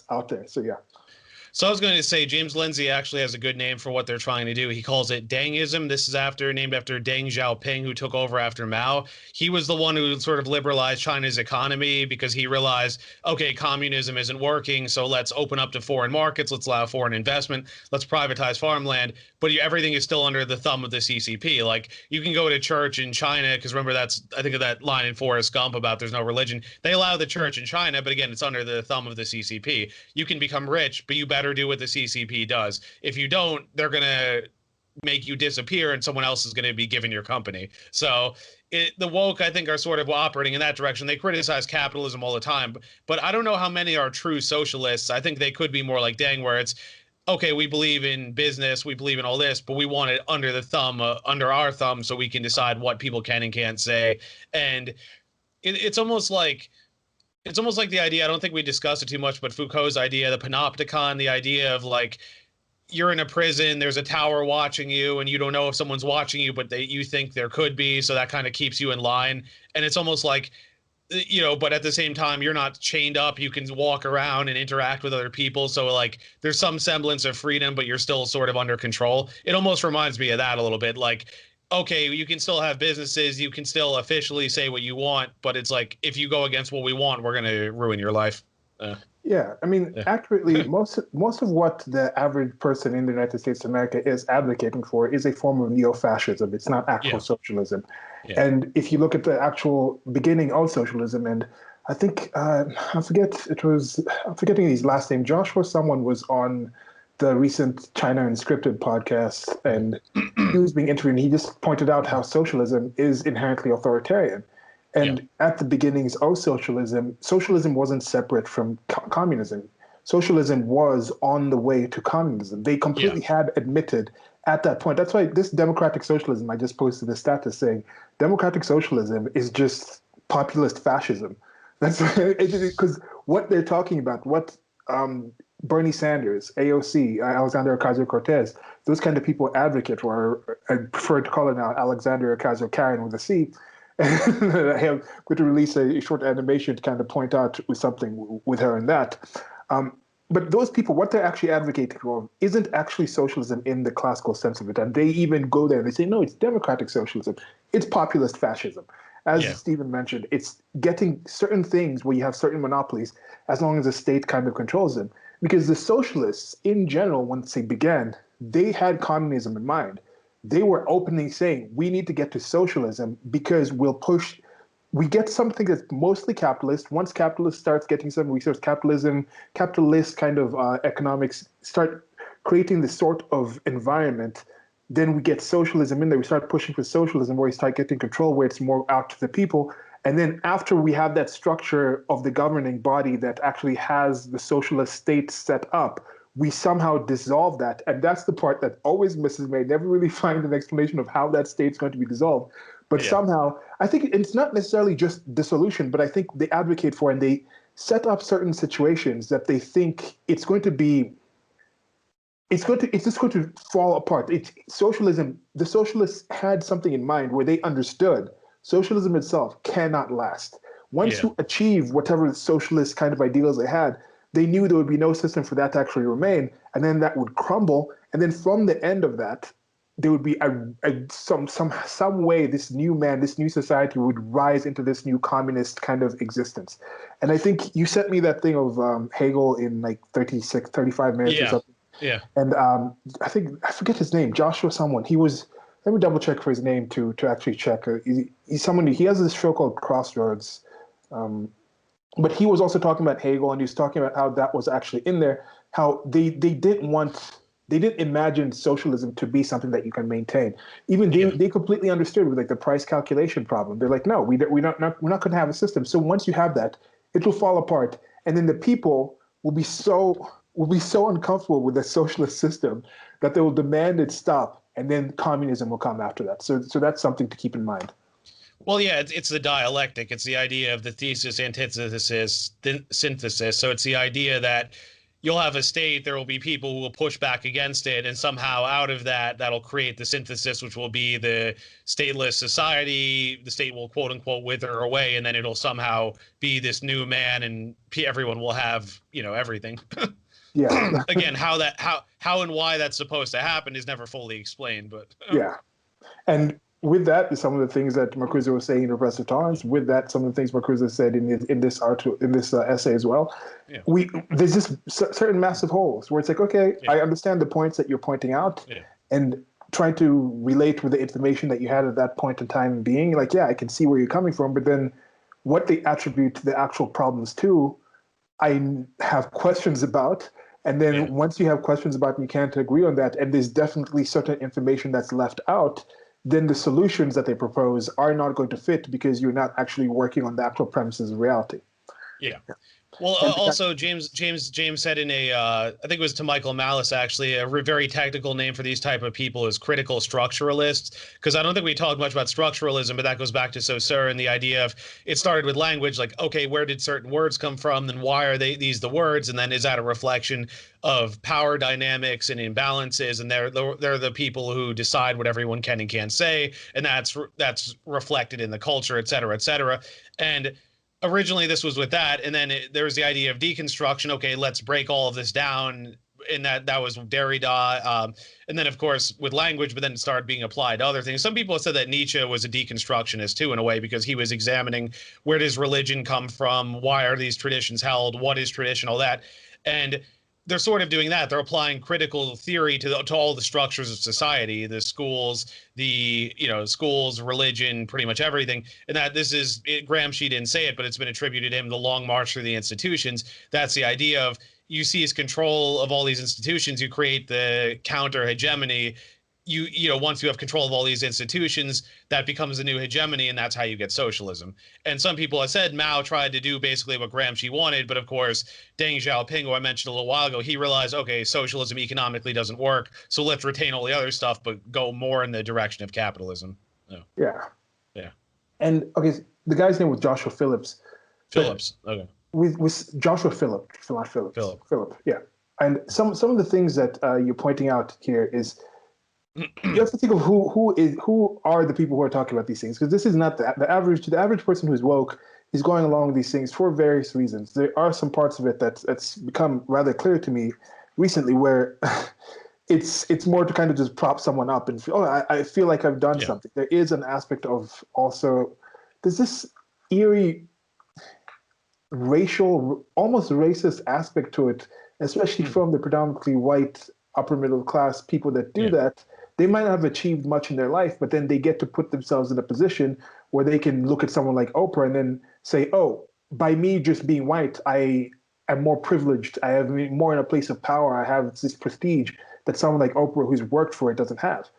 out there. So yeah. So I was going to say James Lindsay actually has a good name for what they're trying to do. He calls it Dangism. This is named after Deng Xiaoping, who took over after Mao. He was the one who sort of liberalized China's economy because he realized, okay, communism isn't working, so let's open up to foreign markets, let's allow foreign investment, let's privatize farmland, but everything is still under the thumb of the CCP. Like, you can go to church in China, because remember, I think of that line in Forrest Gump about there's no religion. They allow the church in China, but again, it's under the thumb of the CCP. You can become rich, but you better do what the CCP does. If you don't, they're going to make you disappear and someone else is going to be given your company. So the woke, I think, are sort of operating in that direction. They criticize capitalism all the time, but I don't know how many are true socialists. I think they could be more like Deng, where it's, okay, we believe in business, we believe in all this, but we want it under our thumb, so we can decide what people can and can't say. And it's almost like the idea, I don't think we discussed it too much, but Foucault's idea, the panopticon, the idea of like, you're in a prison, there's a tower watching you, and you don't know if someone's watching you, but you think there could be, so that kind of keeps you in line. And it's almost like, but at the same time, you're not chained up. You can walk around and interact with other people. So like, there's some semblance of freedom, but you're still sort of under control. It almost reminds me of that a little bit. Like, okay, you can still have businesses, you can still officially say what you want, but it's like, if you go against what we want, we're going to ruin your life. Yeah, I mean, accurately, most of what the average person in the United States of America is advocating for is a form of neo-fascism. It's not actual socialism. Yeah. And if you look at the actual beginning of socialism, and I think I'm forgetting his last name. Joshua someone was on the recent China Unscripted podcast, and he was being interviewed, and he just pointed out how socialism is inherently authoritarian. And at the beginnings of socialism wasn't separate from communism. Socialism was on the way to communism. They completely had admitted at that point. That's why this democratic socialism, I just posted this status saying, democratic socialism is just populist fascism. That's because what they're talking about, what Bernie Sanders, AOC, Alexandria Ocasio-Cortez, those kind of people advocate for, I prefer to call it now Alexandria Ocasio-Karen with a C. And I have going to release a short animation to kind of point out with something with her in that. But those people, what they're actually advocating for isn't actually socialism in the classical sense of it. And they even go there and they say, no, it's democratic socialism. It's populist fascism. As Stephen mentioned, it's getting certain things where you have certain monopolies as long as the state kind of controls them. Because the socialists in general, once they began, they had communism in mind. They were openly saying, we need to get to socialism because we get something that's mostly capitalist. Once capitalist starts getting some resource, capitalist kind of economics start creating this sort of environment, then we get socialism in there. We start pushing for socialism where we start getting control, where it's more out to the people. And then after we have that structure of the governing body that actually has the socialist state set up, we somehow dissolve that. And that's the part that always misses me. I never really find an explanation of how that state's going to be dissolved. But somehow, I think it's not necessarily just dissolution, but I think they advocate for and they set up certain situations that they think it's just going to fall apart. Socialism, the socialists had something in mind where they understood socialism itself cannot last. Once you achieve whatever socialist kind of ideals they had, they knew there would be no system for that to actually remain, and then that would crumble. And then from the end of that, there would be some way this new society would rise into this new communist kind of existence. And I think you sent me that thing of Hegel in like 35 minutes or something. Yeah. And I forget his name, Joshua someone. Let me double check for his name to actually check. He's someone, he has this show called Crossroads. But he was also talking about Hegel, and he was talking about how that was actually in there, how they didn't imagine socialism to be something that you can maintain. Even they completely understood with like the price calculation problem. They're like, no, we're not going to have a system. So once you have that, it will fall apart, and then the people will be so uncomfortable with the socialist system that they will demand it stop, and then communism will come after that. So that's something to keep in mind. Well, yeah, it's the dialectic. It's the idea of the thesis, antithesis, synthesis. So it's the idea that you'll have a state, there will be people who will push back against it, and somehow out of that, that'll create the synthesis, which will be the stateless society. The state will quote unquote wither away, and then it'll somehow be this new man, and everyone will have, everything. Yeah. Again, how and why that's supposed to happen is never fully explained, but yeah. And with that, some of the things that Marcuse was saying in Repressive Tolerance, with that, some of the things Marcuse said in this article, in this essay as well, yeah. There's just certain massive holes where it's like, okay, yeah. I understand the points that you're pointing out, yeah. and trying to relate with the information that you had at that point in time being like, yeah, I can see where you're coming from, but then what they attribute the actual problems to, I have questions about. And then yeah. once you have questions about and you can't agree on that, and there's definitely certain information that's left out, then the solutions that they propose are not going to fit because you're not actually working on the actual premises of reality. Yeah. Well, also James said in a, I think it was to Michael Malice, actually, a very technical name for these type of people is critical structuralists, because I don't think we talked much about structuralism, but that goes back to Saussure and the idea of it started with language, like, okay, where did certain words come from? Then why are these the words? And then is that a reflection of power dynamics and imbalances? And they're the people who decide what everyone can and can't say, and that's reflected in the culture, et cetera, et cetera. And originally this was with that, and then there was the idea of deconstruction. Okay, let's break all of this down, and that was Derrida, and then of course with language, but then it started being applied to other things. Some people have said that Nietzsche was a deconstructionist too, in a way, because he was examining where does religion come from, why are these traditions held, what is tradition, all that. And they're sort of doing that. They're applying critical theory to all the structures of society, the schools, schools, religion, pretty much everything. And that this is, Gramsci didn't say it, but it's been attributed to him, the long march through the institutions. That's the idea of, you seize control of all these institutions, you create the counter hegemony. Once you have control of all these institutions, that becomes the new hegemony, and that's how you get socialism. And some people have said Mao tried to do basically what Gramsci wanted, but of course, Deng Xiaoping, who I mentioned a little while ago, he realized, okay, socialism economically doesn't work, so let's retain all the other stuff, but go more in the direction of capitalism. Yeah. Yeah. And, okay, the guy's name was Joshua Phillips. Okay. With Joshua Phillips, not Phillips. Philip, yeah. And some of the things that you're pointing out here is, you have to think of who are the people who are talking about these things, because this is not the average person who's woke is going along with these things for various reasons. There are some parts of it that's become rather clear to me recently, where it's more to kind of just prop someone up and feel, I feel like I've done something. There is an aspect of also, there's this eerie racial, almost racist aspect to it, especially from the predominantly white upper middle class people that do that. They might not have achieved much in their life, but then they get to put themselves in a position where they can look at someone like Oprah and then say, oh, by me just being white, I am more privileged. I have more in a place of power. I have this prestige that someone like Oprah who's worked for it doesn't have.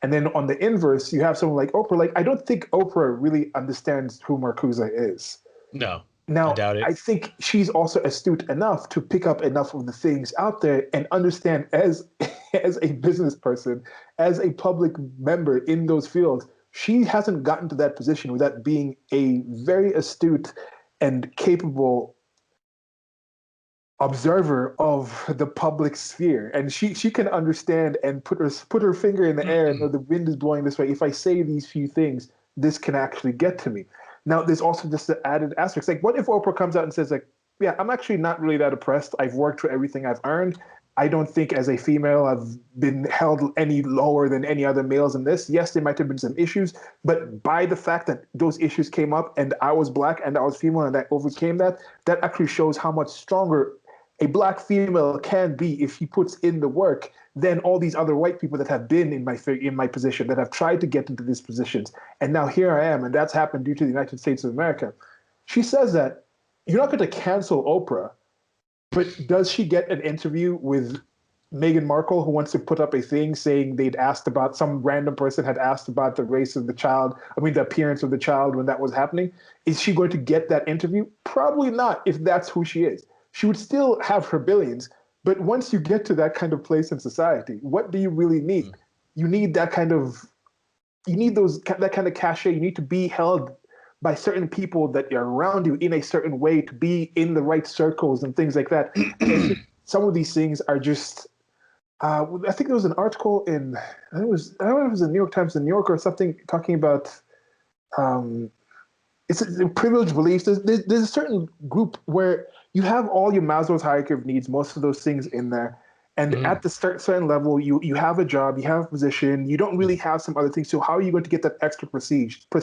And then on the inverse, you have someone like Oprah. Like, I don't think Oprah really understands who Marcuse is. No. Now, I doubt it. I think she's also astute enough to pick up enough of the things out there and understand as a business person, as a public member in those fields, she hasn't gotten to that position without being a very astute and capable observer of the public sphere. And she can understand and put her finger in the air and know the wind is blowing this way. If I say these few things, this can actually get to me. Now, there's also just the added aspects. Like, what if Oprah comes out and says, like, yeah, I'm actually not really that oppressed. I've worked for everything I've earned. I don't think as a female I've been held any lower than any other males in this. Yes, there might have been some issues, but by the fact that those issues came up and I was black and I was female and I overcame that, that actually shows how much stronger a black female can be if she puts in the work than all these other white people that have been in my position, that have tried to get into these positions. And now here I am, and that's happened due to the United States of America. She says that you're not going to cancel Oprah, but does she get an interview with Meghan Markle, who wants to put up a thing saying they'd asked about, some random person had asked about the race of the child, the appearance of the child when that was happening? Is she going to get that interview? Probably not, if that's who she is. She would still have her billions, but once you get to that kind of place in society, what do you really need? You need that kind of cachet. You need to be held by certain people that are around you in a certain way, to be in the right circles and things like that. some of these things are just. I think there was an article in I don't know if it was the New York Times, the New Yorker, or something talking about it's a privileged beliefs. There's a certain group where you have all your Maslow's hierarchy of needs, most of those things in there. And at the certain level, you have a job, you have a position, you don't really have some other things. So how are you going to get that extra prestige? How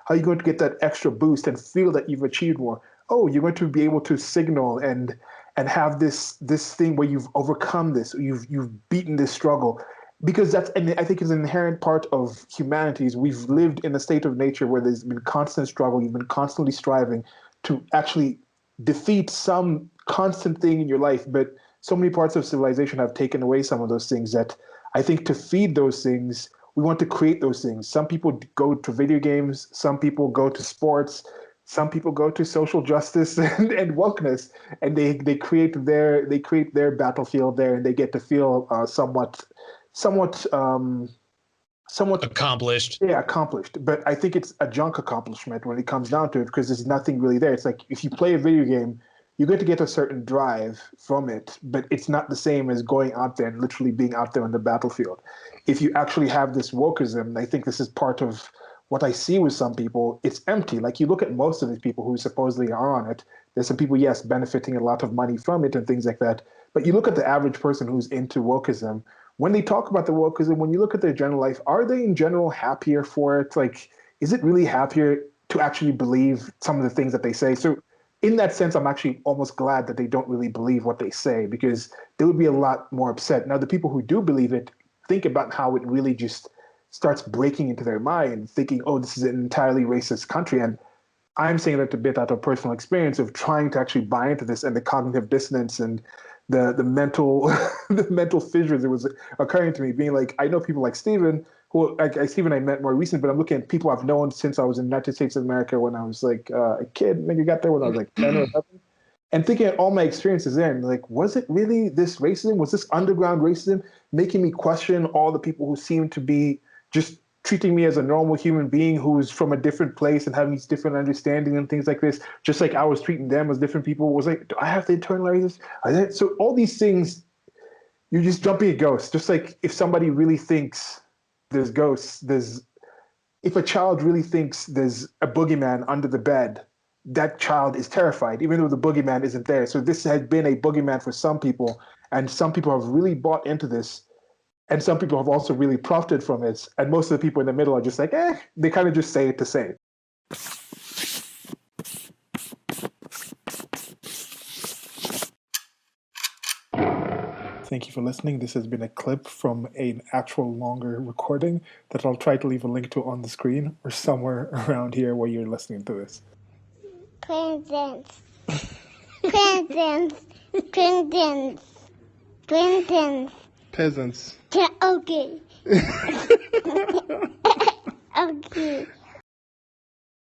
are you going to get that extra boost and feel that you've achieved more? Oh, you're going to be able to signal and have this thing where you've overcome this, you've beaten this struggle. Because and I think is an inherent part of humanity. Is we've lived in a state of nature where there's been constant struggle. You've been constantly striving to actually defeat some constant thing in your life. But so many parts of civilization have taken away some of those things that I think to feed those things, we want to create those things. Some people go to video games. Some people go to sports. Some people go to social justice and wokeness, and they create their battlefield there, and they get to feel somewhat accomplished. Yeah, accomplished. But I think it's a junk accomplishment when it comes down to it, because there's nothing really there. It's like if you play a video game, you're going to get a certain drive from it, but it's not the same as going out there and literally being out there on the battlefield. If you actually have this wokeism, I think this is part of what I see with some people. It's empty. Like you look at most of these people who supposedly are on it. There's some people, yes, benefiting a lot of money from it and things like that. But you look at the average person who's into wokeism. When they talk about the wokeism, when you look at their general life, are they in general happier for it? Like, is it really happier to actually believe some of the things that they say? So in that sense, I'm actually almost glad that they don't really believe what they say, because they would be a lot more upset. Now, the people who do believe it, think about how it really just starts breaking into their mind, thinking, oh, this is an entirely racist country. And I'm saying that a bit out of personal experience of trying to actually buy into this, and the cognitive dissonance and the mental the mental fissures that was occurring to me, being like, I know people like Stephen, who Stephen I met more recent, but I'm looking at people I've known since I was in the United States of America when I was like a kid. Maybe got there when I was like 10 or 11. And thinking at all my experiences there, and like, was it really this racism? Was this underground racism making me question all the people who seem to be just treating me as a normal human being who's from a different place and having these different understanding and things like this, just like I was treating them as different people? Was like, do I have to internalize this? So all these things, you're just jumping at ghosts. Just like if somebody really thinks there's ghosts, if a child really thinks there's a boogeyman under the bed, that child is terrified, even though the boogeyman isn't there. So this has been a boogeyman for some people, and some people have really bought into this. And some people have also really profited from it. And most of the people in the middle are just like, they kind of just say it to say it. Thank you for listening. This has been a clip from an actual longer recording that I'll try to leave a link to on the screen or somewhere around here where you're listening to this. Presents. Presents. Presents. Presents. Peasants. Okay. Okay.